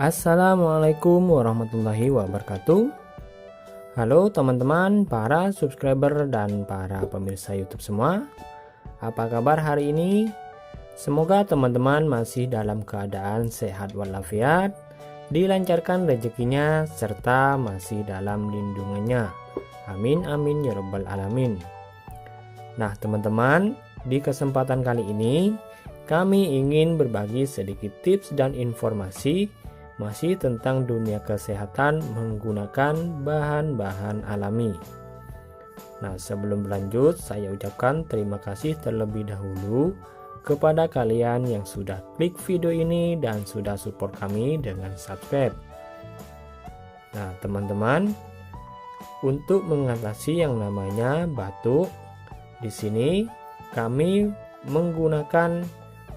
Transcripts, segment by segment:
Assalamualaikum warahmatullahi wabarakatuh. Halo teman-teman, para subscriber dan para pemirsa YouTube semua. Apa kabar hari ini? Semoga teman-teman masih dalam keadaan sehat walafiat, dilancarkan rezekinya, serta masih dalam lindungannya. Amin amin ya rabbal alamin. Nah teman-teman, di kesempatan kali ini kami ingin berbagi sedikit tips dan informasi masih tentang dunia kesehatan menggunakan bahan-bahan alami. Nah, sebelum berlanjut, saya ucapkan terima kasih terlebih dahulu kepada kalian yang sudah klik video ini dan sudah support kami dengan subscribe. Nah, teman-teman, untuk mengatasi yang namanya batuk, di sini kami menggunakan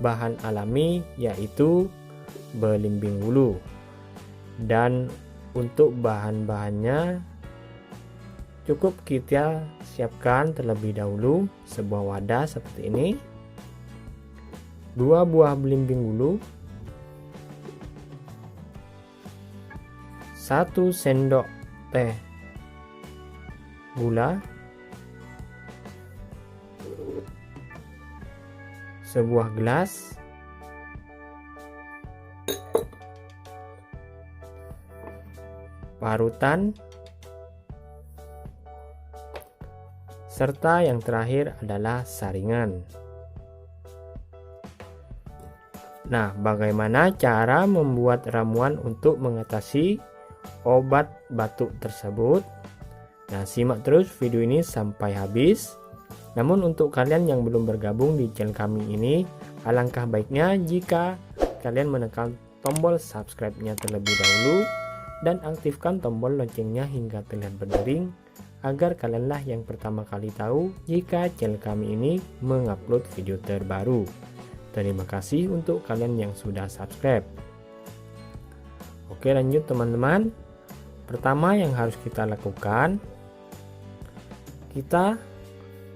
bahan alami yaitu belimbing wulu. Dan untuk bahan-bahannya cukup kita siapkan terlebih dahulu sebuah wadah seperti ini, 2 buah belimbing wulu, 1 sendok teh gula, sebuah gelas, parutan, serta yang terakhir adalah saringan. Nah, bagaimana cara membuat ramuan untuk mengatasi obat batuk tersebut? Nah, simak terus video ini sampai habis. Namun untuk kalian yang belum bergabung di channel kami ini, alangkah baiknya jika kalian menekan tombol subscribe-nya terlebih dahulu dan aktifkan tombol loncengnya hingga terlihat berdering agar kalianlah yang pertama kali tahu jika channel kami ini mengupload video terbaru. Terima kasih untuk kalian yang sudah subscribe. Oke, lanjut teman-teman. Pertama yang harus kita lakukan, kita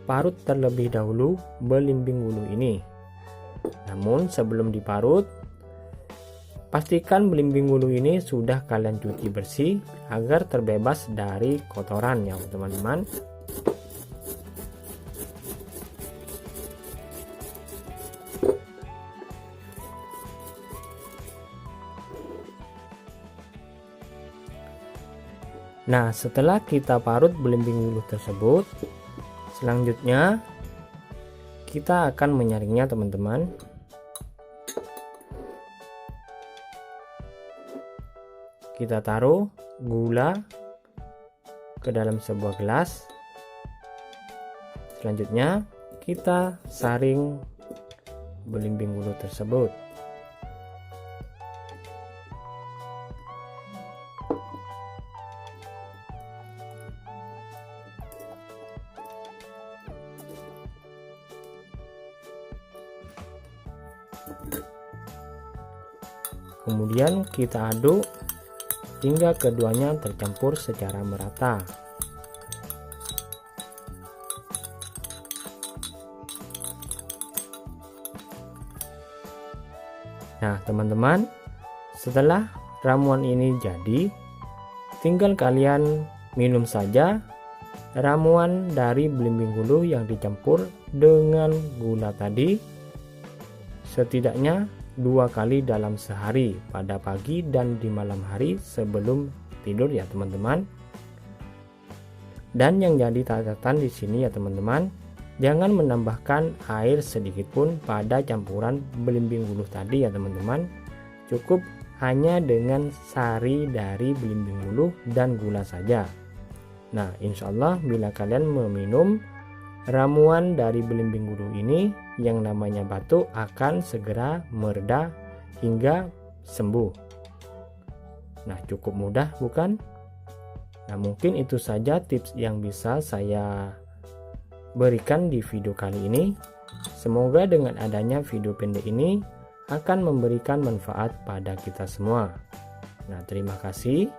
parut terlebih dahulu belimbing wulu ini. Namun sebelum diparut, pastikan belimbing wulu ini sudah kalian cuci bersih agar terbebas dari kotoran ya teman-teman. Nah, setelah kita parut belimbing wulu tersebut, selanjutnya kita akan menyaringnya teman-teman. Kita taruh gula ke dalam sebuah gelas. Selanjutnya kita saring belimbing wulu tersebut. Kemudian kita aduk hingga keduanya tercampur secara merata. Nah teman-teman, setelah ramuan ini jadi, tinggal kalian minum saja ramuan dari belimbing wulu yang dicampur dengan gula tadi setidaknya 2 kali dalam sehari, pada pagi dan di malam hari sebelum tidur ya teman-teman. Dan yang jadi catatan di sini ya teman-teman, jangan menambahkan air sedikit pun pada campuran belimbing wulu tadi ya teman-teman. Cukup hanya dengan sari dari belimbing wulu dan gula saja. Nah, insya Allah bila kalian meminum ramuan dari belimbing wulu ini, yang namanya batuk akan segera mereda hingga sembuh. Nah, cukup mudah bukan? Nah, mungkin itu saja tips yang bisa saya berikan di video kali ini. Semoga dengan adanya video pendek ini akan memberikan manfaat pada kita semua. Nah, terima kasih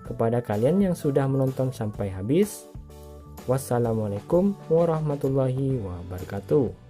kepada kalian yang sudah menonton sampai habis. Wassalamualaikum warahmatullahi wabarakatuh.